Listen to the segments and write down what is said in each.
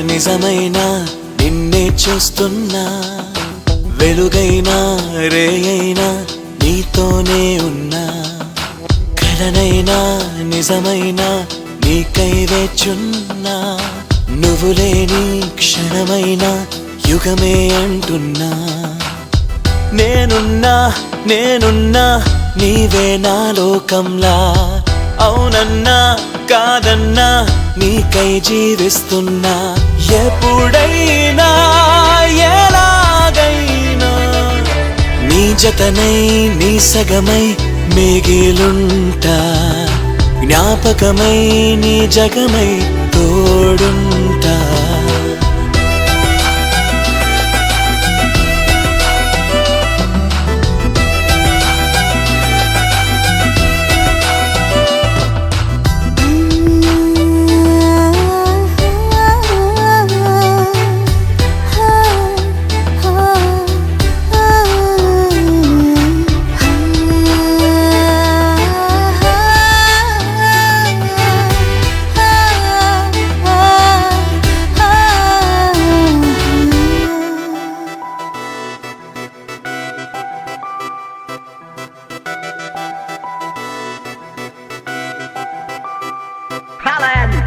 నిజమైనా నిన్నే చూస్తున్నా, వెలుగైనా రేయైనా నీతోనే ఉన్నా, కలనైనా నిజమైనా నీకై వేచున్నా, నువ్వు లేని క్షణమైనా యుగమే అంటున్నా. నేనున్నా నీవే నా లోకంలా, అవునన్నా కాదన్నా నీకై జీవిస్తున్నా. ఎప్పుడైనా ఎలాగైనా నీ జతనై నీ సగమై మిగిలుంటా, జ్ఞాపకమై నీ జగమై తోడుంటా.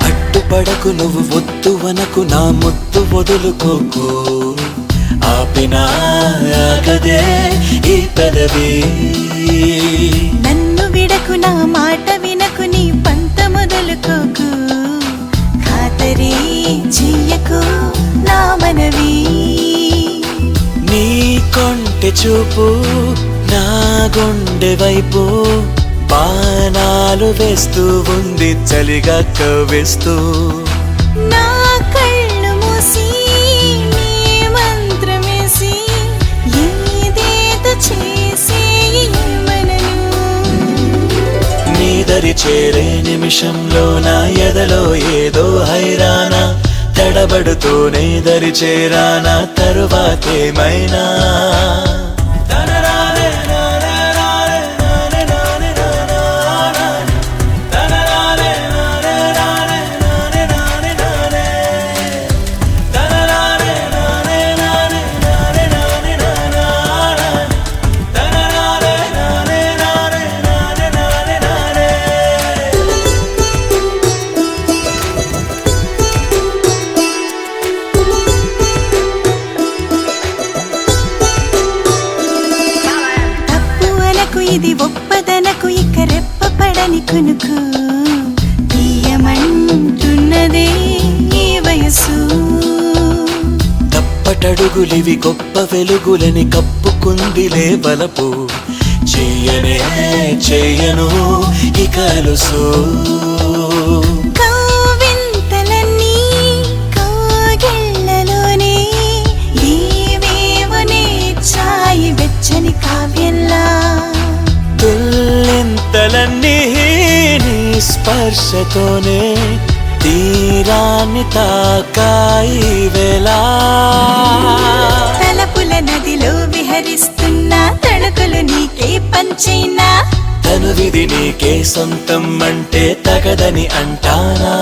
అడ్డుపడకు నువ్వు వద్దు వనకు, నా ముద్దు వదులుకోకు, ఆపినా ఆగదే ఈ పెదవి. నన్ను విడకు నా మాట వినకు, నీ పంత మొదలుకోకు, ఖాతరీ చెయ్యకు నా మనవి. నీ కొంటె చూపు నా గుండె వైపు బాణాలు వేస్తూ ఉంది, చలిగా కవ్వేస్తూ. నా కళ్ళు మూసి నీ మంత్రమేసి ఏదేదో చేసి మనను. నీ దరి చేరే నిమిషంలో నా ఎదలో ఏదో హైరానా, తడబడుతూనే దరి చేరానా తరువాతేమైనా. ఇది ఒప్పదనకు, ఇక రెప్పపడని కునుకు, తీయమంటున్నదే ఈ వయసు. తప్పటడుగులివి గొప్ప వెలుగులని కప్పుకుందిలే బలపు, చెయ్యను ఇక అలుసు. కవ్వింతలన్నీ కౌగిళ్ళలోనే ఏవేవో నేర్చాయి వెచ్చని కావ్యంలా. తుల్లింతలన్నీ నీ స్పర్శతోనే తీరాన్ని తాకాయి వేళ. తలపుల నదిలో విహరిస్తున్నా, తడుకులు నీకే పంచైనా, తనువిది నీకే సొంతం అంటే తగదని అంటానా.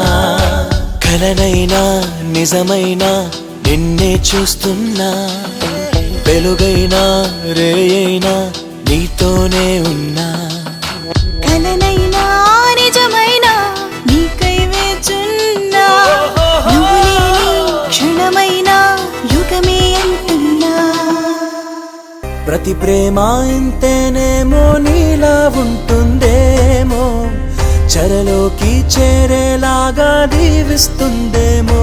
కలనైనా నిజమైనా నిన్నే చూస్తున్నా, వెలుగైనా రేయైనా నీతోనే ఉన్నా, కలనైనా నిజమైనా నీకై వేచున్నా, నువ్వు లేని క్షణమైనా యుగమే అంటున్నా. ప్రతి ప్రేమ ఇంతేనేమో, నీలా ఉంటుందేమో, చెరలోకి చేరేలాగా దీవిస్తుందేమో.